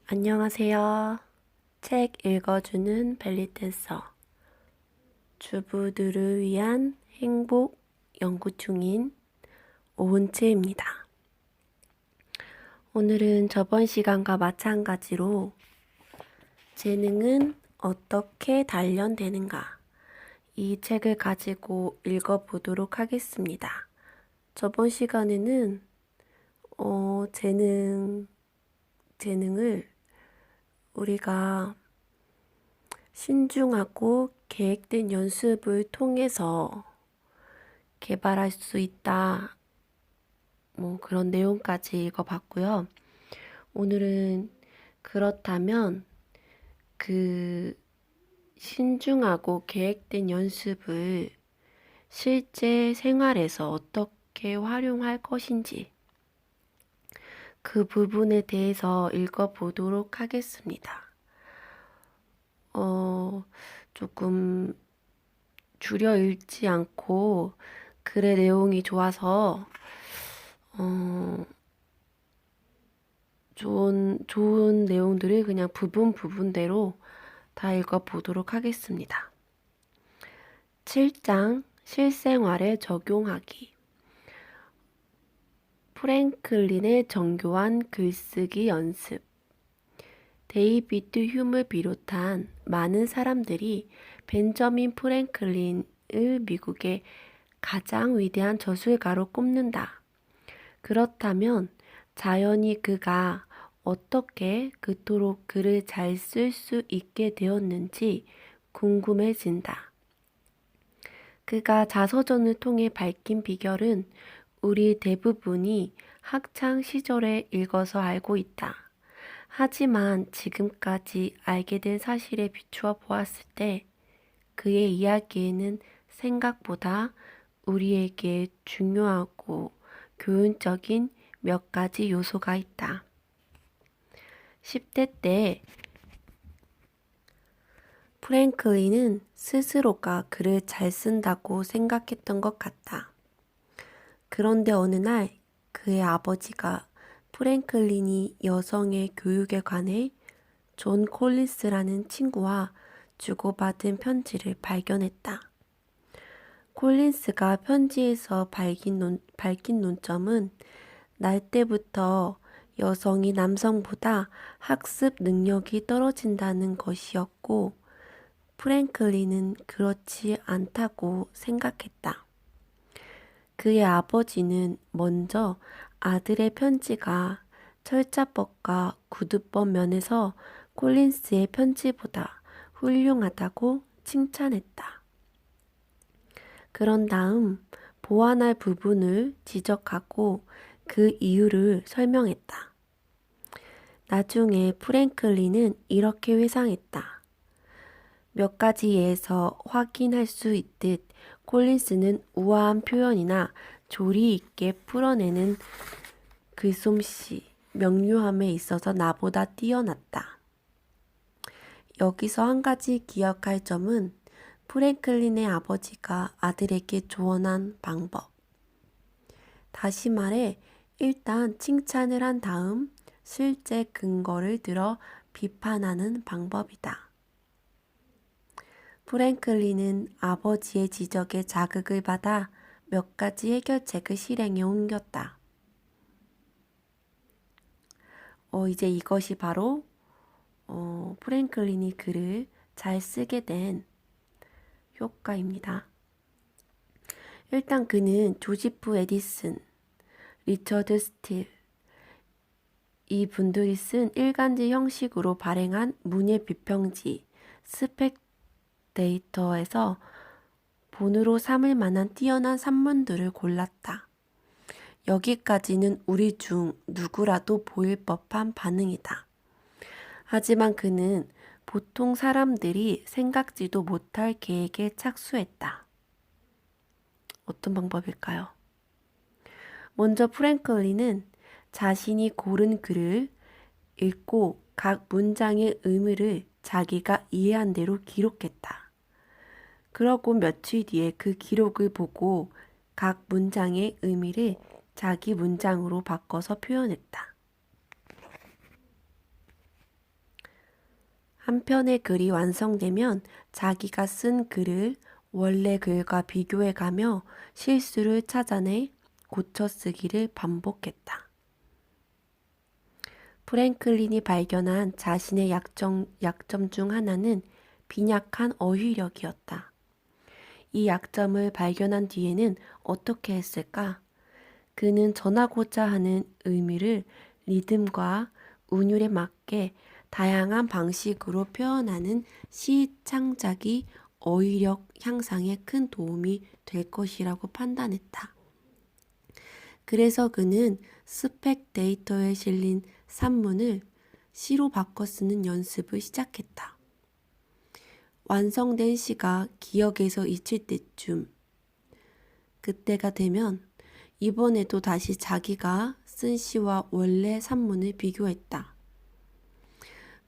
안녕하세요. 책 읽어주는 벨리댄서, 주부들을 위한 행복 연구 중인 오은채입니다. 오늘은 저번 시간과 마찬가지로 재능은 어떻게 단련되는가? 이 책을 가지고 읽어보도록 하겠습니다. 저번 시간에는 재능을 우리가 신중하고 계획된 연습을 통해서 개발할 수 있다. 그런 내용까지 읽어봤고요. 오늘은 그렇다면 그 신중하고 계획된 연습을 실제 생활에서 어떻게 활용할 것인지 그 부분에 대해서 읽어보도록 하겠습니다. 조금 줄여 읽지 않고 글의 내용이 좋아서 좋은 내용들을 그냥 부분대로 다 읽어보도록 하겠습니다. 7장 실생활에 적용하기. 프랭클린의 정교한 글쓰기 연습. 데이비드 휴을 비롯한 많은 사람들이 벤저민 프랭클린을 미국의 가장 위대한 저술가로 꼽는다. 그렇다면 자연히 그가 어떻게 그토록 글을 잘 쓸 수 있게 되었는지 궁금해진다. 그가 자서전을 통해 밝힌 비결은 우리 대부분이 학창 시절에 읽어서 알고 있다. 하지만 지금까지 알게 된 사실에 비추어 보았을 때 그의 이야기에는 생각보다 우리에게 중요하고 교훈적인 몇 가지 요소가 있다. 10대 때 프랭클린은 스스로가 글을 잘 쓴다고 생각했던 것 같다. 그런데 어느 날 그의 아버지가 프랭클린이 여성의 교육에 관해 존 콜린스라는 친구와 주고받은 편지를 발견했다. 콜린스가 편지에서 밝힌 논점은 날 때부터 여성이 남성보다 학습 능력이 떨어진다는 것이었고 프랭클린은 그렇지 않다고 생각했다. 그의 아버지는 먼저 아들의 편지가 철자법과 구두법 면에서 콜린스의 편지보다 훌륭하다고 칭찬했다. 그런 다음 보완할 부분을 지적하고 그 이유를 설명했다. 나중에 프랭클린은 이렇게 회상했다. 몇 가지 예에서 확인할 수 있듯 콜린스는 우아한 표현이나 조리 있게 풀어내는 글솜씨, 명료함에 있어서 나보다 뛰어났다. 여기서 한 가지 기억할 점은 프랭클린의 아버지가 아들에게 조언한 방법. 다시 말해 일단 칭찬을 한 다음 실제 근거를 들어 비판하는 방법이다. 프랭클린은 아버지의 지적에 자극을 받아 몇 가지 해결책을 실행에 옮겼다. 이제 이것이 바로 프랭클린이 글을 잘 쓰게 된 효과입니다. 일단 그는 조지프 에디슨, 리처드 스틸 이 분들이 쓴 일간지 형식으로 발행한 문예 비평지 스펙데이터에서 본으로 삼을 만한 뛰어난 산문들을 골랐다. 여기까지는 우리 중 누구라도 보일 법한 반응이다. 하지만 그는 보통 사람들이 생각지도 못할 계획에 착수했다. 어떤 방법일까요? 먼저 프랭클린은 자신이 고른 글을 읽고 각 문장의 의미를 자기가 이해한 대로 기록했다. 그러고 며칠 뒤에 그 기록을 보고 각 문장의 의미를 자기 문장으로 바꿔서 표현했다. 한 편의 글이 완성되면 자기가 쓴 글을 원래 글과 비교해가며 실수를 찾아내 고쳐 쓰기를 반복했다. 프랭클린이 발견한 자신의 약점 중 하나는 빈약한 어휘력이었다. 이 약점을 발견한 뒤에는 어떻게 했을까? 그는 전하고자 하는 의미를 리듬과 운율에 맞게 다양한 방식으로 표현하는 시 창작이 어휘력 향상에 큰 도움이 될 것이라고 판단했다. 그래서 그는 스펙 데이터에 실린 산문을 시로 바꿔 쓰는 연습을 시작했다. 완성된 시가 기억에서 잊힐 때쯤, 그때가 되면 이번에도 다시 자기가 쓴 시와 원래 산문을 비교했다.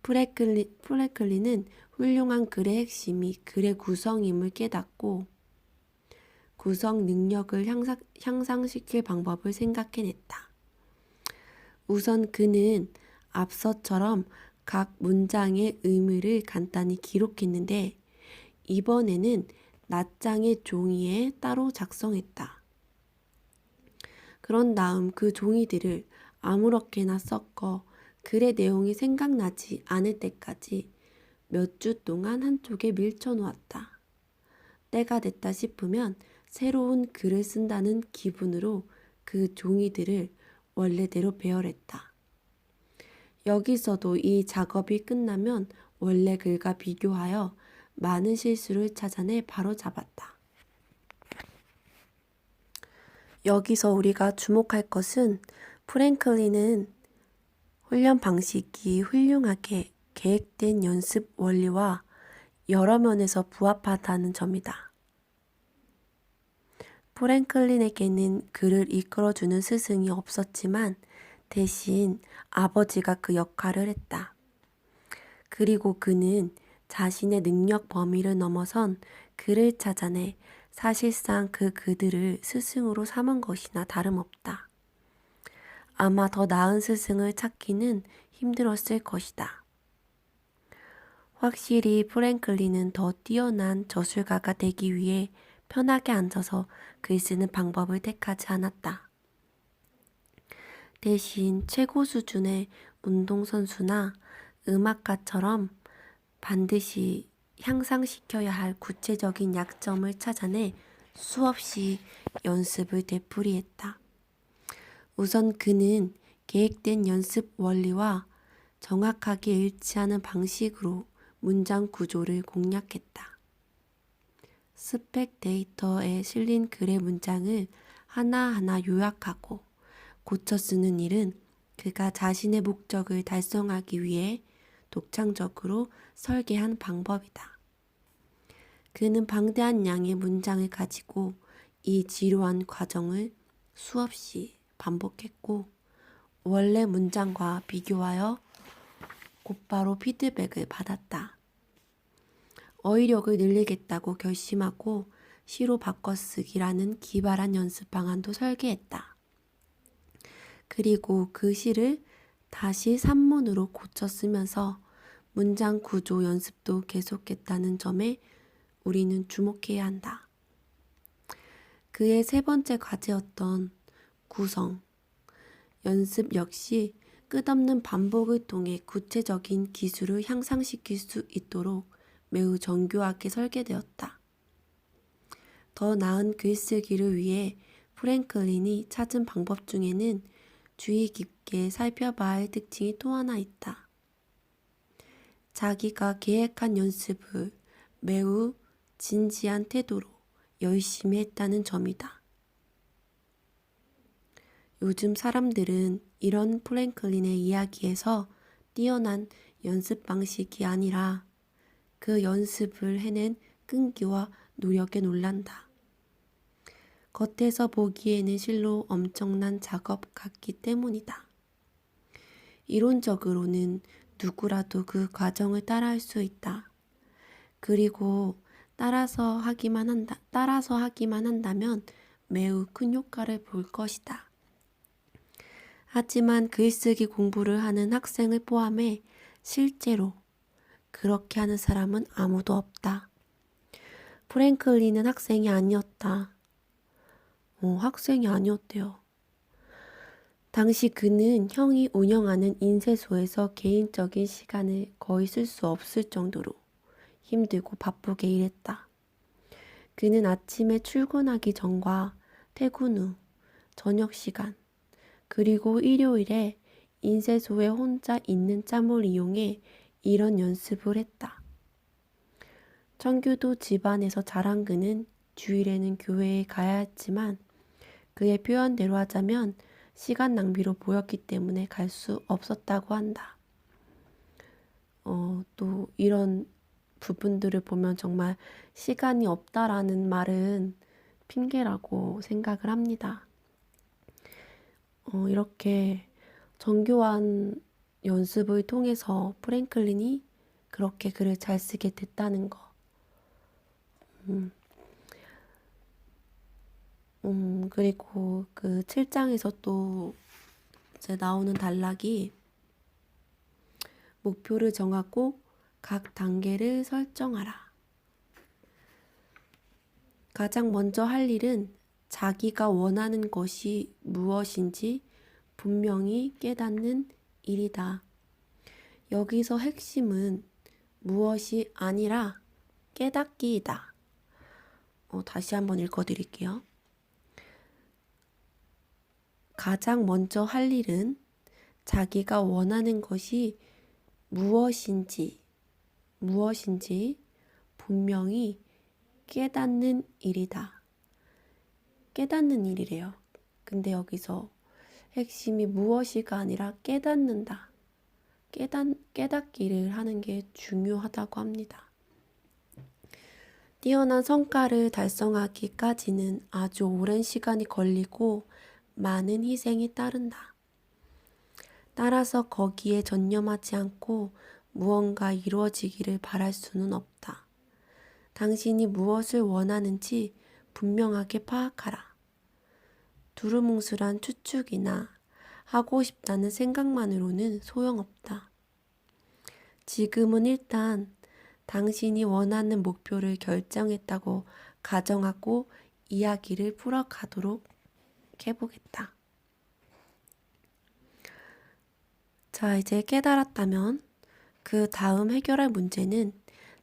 프랭클린은 훌륭한 글의 핵심이 글의 구성임을 깨닫고 구성 능력을 향상시킬 방법을 생각해냈다. 우선 그는 앞서처럼 각 문장의 의미를 간단히 기록했는데 이번에는 낱장의 종이에 따로 작성했다. 그런 다음 그 종이들을 아무렇게나 섞어 글의 내용이 생각나지 않을 때까지 몇 주 동안 한쪽에 밀쳐 놓았다. 때가 됐다 싶으면 새로운 글을 쓴다는 기분으로 그 종이들을 원래대로 배열했다. 여기서도 이 작업이 끝나면 원래 글과 비교하여 많은 실수를 찾아내 바로잡았다. 여기서 우리가 주목할 것은 프랭클린은 훈련 방식이 훌륭하게 계획된 연습 원리와 여러 면에서 부합하다는 점이다. 프랭클린에게는 그를 이끌어주는 스승이 없었지만 대신 아버지가 그 역할을 했다. 그리고 그는 자신의 능력 범위를 넘어선 글을 찾아내 사실상 그 그들을 스승으로 삼은 것이나 다름없다. 아마 더 나은 스승을 찾기는 힘들었을 것이다. 확실히 프랭클린은 더 뛰어난 저술가가 되기 위해 편하게 앉아서 글 쓰는 방법을 택하지 않았다. 대신 최고 수준의 운동선수나 음악가처럼 반드시 향상시켜야 할 구체적인 약점을 찾아내 수없이 연습을 되풀이했다. 우선 그는 계획된 연습 원리와 정확하게 일치하는 방식으로 문장 구조를 공략했다. 스펙 데이터에 실린 글의 문장을 하나하나 요약하고 고쳐 쓰는 일은 그가 자신의 목적을 달성하기 위해 독창적으로 설계한 방법이다. 그는 방대한 양의 문장을 가지고 이 지루한 과정을 수없이 반복했고 원래 문장과 비교하여 곧바로 피드백을 받았다. 어휘력을 늘리겠다고 결심하고 시로 바꿔쓰기라는 기발한 연습 방안도 설계했다. 그리고 그 시를 다시 산문으로 고쳐 쓰면서 문장 구조 연습도 계속했다는 점에 우리는 주목해야 한다. 그의 세 번째 과제였던 구성, 연습 역시 끝없는 반복을 통해 구체적인 기술을 향상시킬 수 있도록 매우 정교하게 설계되었다. 더 나은 글쓰기를 위해 프랭클린이 찾은 방법 중에는 주의 깊게 살펴봐야 할 특징이 또 하나 있다. 자기가 계획한 연습을 매우 진지한 태도로 열심히 했다는 점이다. 요즘 사람들은 이런 프랭클린의 이야기에서 뛰어난 연습 방식이 아니라 그 연습을 해낸 끈기와 노력에 놀란다. 겉에서 보기에는 실로 엄청난 작업 같기 때문이다. 이론적으로는 누구라도 그 과정을 따라할 수 있다. 그리고 따라서 하기만 한다면 매우 큰 효과를 볼 것이다. 하지만 글쓰기 공부를 하는 학생을 포함해 실제로 그렇게 하는 사람은 아무도 없다. 프랭클린은 학생이 아니었다. 학생이 아니었대요. 당시 그는 형이 운영하는 인쇄소에서 개인적인 시간을 거의 쓸 수 없을 정도로 힘들고 바쁘게 일했다. 그는 아침에 출근하기 전과 퇴근 후, 저녁 시간, 그리고 일요일에 인쇄소에 혼자 있는 짬을 이용해 이런 연습을 했다. 청교도 집안에서 자란 그는 주일에는 교회에 가야 했지만 그의 표현대로 하자면 시간 낭비로 보였기 때문에 갈 수 없었다고 한다. 또 이런 부분들을 보면 정말 시간이 없다라는 말은 핑계라고 생각을 합니다. 이렇게 정교한 연습을 통해서 프랭클린이 그렇게 글을 잘 쓰게 됐다는 거. 그리고 그 7장에서 또 이제 나오는 단락이 목표를 정하고 각 단계를 설정하라. 가장 먼저 할 일은 자기가 원하는 것이 무엇인지 분명히 깨닫는 일이다. 여기서 핵심은 무엇이 아니라 깨닫기이다. 다시 한번 읽어드릴게요. 가장 먼저 할 일은 자기가 원하는 것이 무엇인지 분명히 깨닫는 일이다. 깨닫는 일이래요. 근데 여기서 핵심이 무엇이가 아니라 깨닫는다. 깨닫기를 하는 게 중요하다고 합니다. 뛰어난 성과를 달성하기까지는 아주 오랜 시간이 걸리고 많은 희생이 따른다. 따라서 거기에 전념하지 않고 무언가 이루어지기를 바랄 수는 없다. 당신이 무엇을 원하는지 분명하게 파악하라. 두루뭉술한 추측이나 하고 싶다는 생각만으로는 소용없다. 지금은 일단 당신이 원하는 목표를 결정했다고 가정하고 이야기를 풀어가도록 해보겠다. 자, 이제 깨달았다면 그 다음 해결할 문제는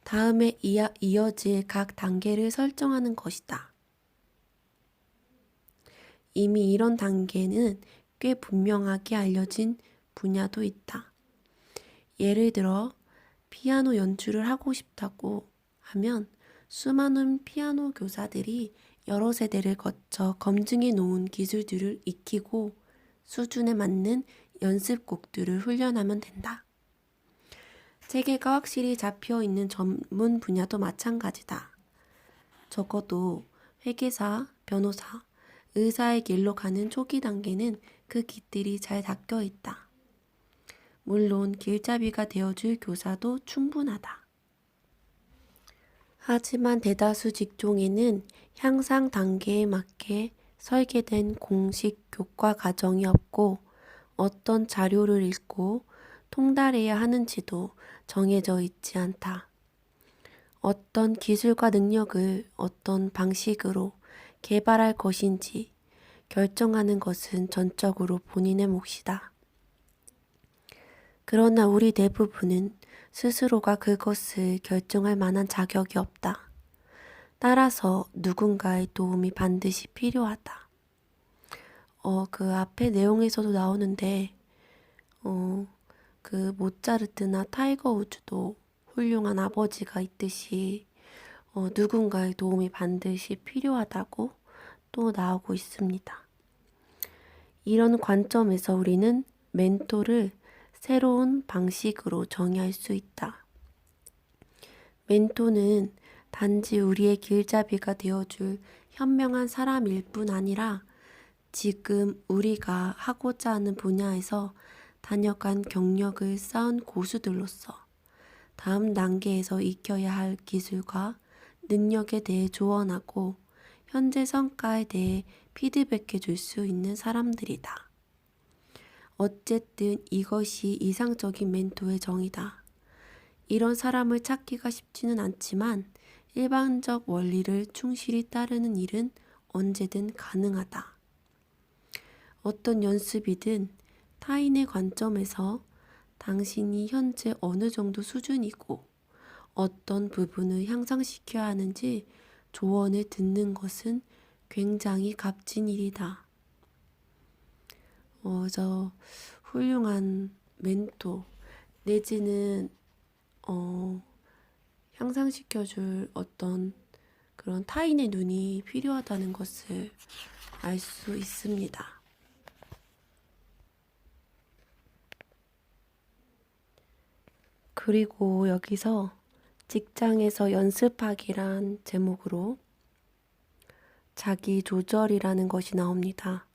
다음에 이어질 각 단계를 설정하는 것이다. 이미 이런 단계는 꽤 분명하게 알려진 분야도 있다. 예를 들어 피아노 연주를 하고 싶다고 하면 수많은 피아노 교사들이 여러 세대를 거쳐 검증해 놓은 기술들을 익히고 수준에 맞는 연습곡들을 훈련하면 된다. 체계가 확실히 잡혀 있는 전문 분야도 마찬가지다. 적어도 회계사, 변호사, 의사의 길로 가는 초기 단계는 그 길들이 잘 닦여 있다. 물론 길잡이가 되어줄 교사도 충분하다. 하지만 대다수 직종에는 향상 단계에 맞게 설계된 공식 교과 과정이 없고 어떤 자료를 읽고 통달해야 하는지도 정해져 있지 않다. 어떤 기술과 능력을 어떤 방식으로 개발할 것인지 결정하는 것은 전적으로 본인의 몫이다. 그러나 우리 대부분은 스스로가 그것을 결정할 만한 자격이 없다. 따라서 누군가의 도움이 반드시 필요하다. 그 앞에 내용에서도 나오는데, 그 모차르트나 타이거 우즈도 훌륭한 아버지가 있듯이 누군가의 도움이 반드시 필요하다고 또 나오고 있습니다. 이런 관점에서 우리는 멘토를 새로운 방식으로 정의할 수 있다. 멘토는 단지 우리의 길잡이가 되어줄 현명한 사람일 뿐 아니라 지금 우리가 하고자 하는 분야에서 다녀간 경력을 쌓은 고수들로서 다음 단계에서 익혀야 할 기술과 능력에 대해 조언하고 현재 성과에 대해 피드백해 줄 수 있는 사람들이다. 어쨌든 이것이 이상적인 멘토의 정의다. 이런 사람을 찾기가 쉽지는 않지만 일반적 원리를 충실히 따르는 일은 언제든 가능하다. 어떤 연습이든 타인의 관점에서 당신이 현재 어느 정도 수준이고 어떤 부분을 향상시켜야 하는지 조언을 듣는 것은 굉장히 값진 일이다. 저 훌륭한 멘토 내지는 향상시켜줄 어떤 그런 타인의 눈이 필요하다는 것을 알 수 있습니다. 그리고 여기서 직장에서 연습하기란 제목으로 자기 조절이라는 것이 나옵니다.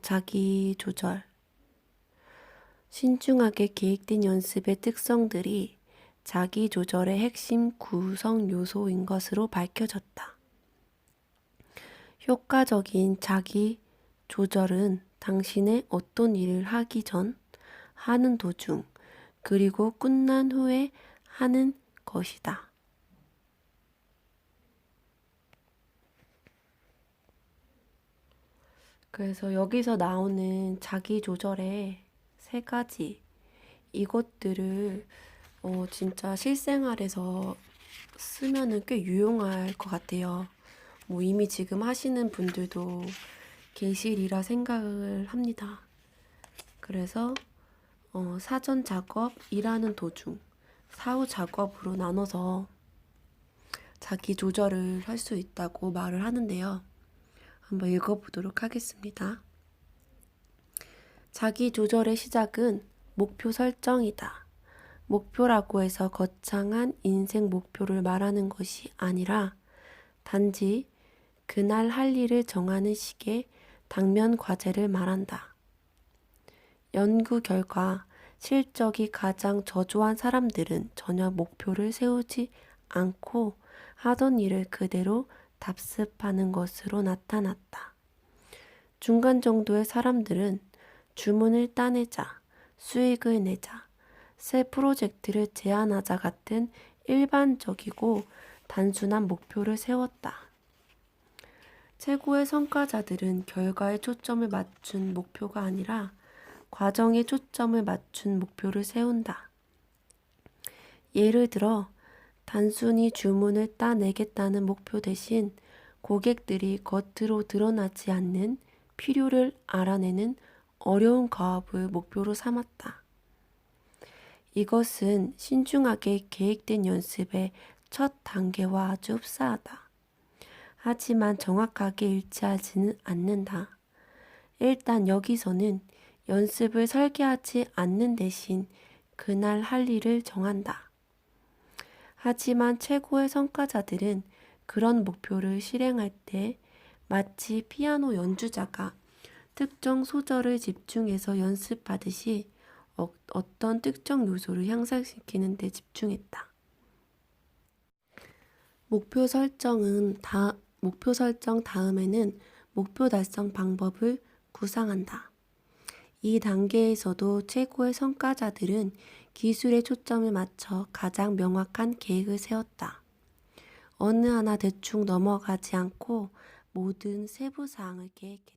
자기 조절. 신중하게 계획된 연습의 특성들이 자기 조절의 핵심 구성 요소인 것으로 밝혀졌다. 효과적인 자기 조절은 당신의 어떤 일을 하기 전, 하는 도중, 그리고 끝난 후에 하는 것이다. 그래서 여기서 나오는 자기 조절의 세 가지, 이것들을 진짜 실생활에서 쓰면은 꽤 유용할 것 같아요. 뭐 이미 지금 하시는 분들도 계시리라 생각을 합니다. 그래서 사전 작업, 일하는 도중, 사후 작업으로 나눠서 자기 조절을 할 수 있다고 말을 하는데요. 한번 읽어보도록 하겠습니다. 자기 조절의 시작은 목표 설정이다. 목표라고 해서 거창한 인생 목표를 말하는 것이 아니라 단지 그날 할 일을 정하는 식의 당면 과제를 말한다. 연구 결과 실적이 가장 저조한 사람들은 전혀 목표를 세우지 않고 하던 일을 그대로 답습하는 것으로 나타났다. 중간 정도의 사람들은 주문을 따내자, 수익을 내자, 새 프로젝트를 제안하자 같은 일반적이고 단순한 목표를 세웠다. 최고의 성과자들은 결과에 초점을 맞춘 목표가 아니라 과정에 초점을 맞춘 목표를 세운다. 예를 들어 단순히 주문을 따내겠다는 목표 대신 고객들이 겉으로 드러나지 않는 필요를 알아내는 어려운 과업을 목표로 삼았다. 이것은 신중하게 계획된 연습의 첫 단계와 아주 흡사하다. 하지만 정확하게 일치하지는 않는다. 일단 여기서는 연습을 설계하지 않는 대신 그날 할 일을 정한다. 하지만 최고의 성과자들은 그런 목표를 실행할 때 마치 피아노 연주자가 특정 소절을 집중해서 연습하듯이 어떤 특정 요소를 향상시키는 데 집중했다. 목표 설정 다음에는 목표 달성 방법을 구상한다. 이 단계에서도 최고의 성과자들은 기술에 초점을 맞춰 가장 명확한 계획을 세웠다. 어느 하나 대충 넘어가지 않고 모든 세부 사항을 계획했다.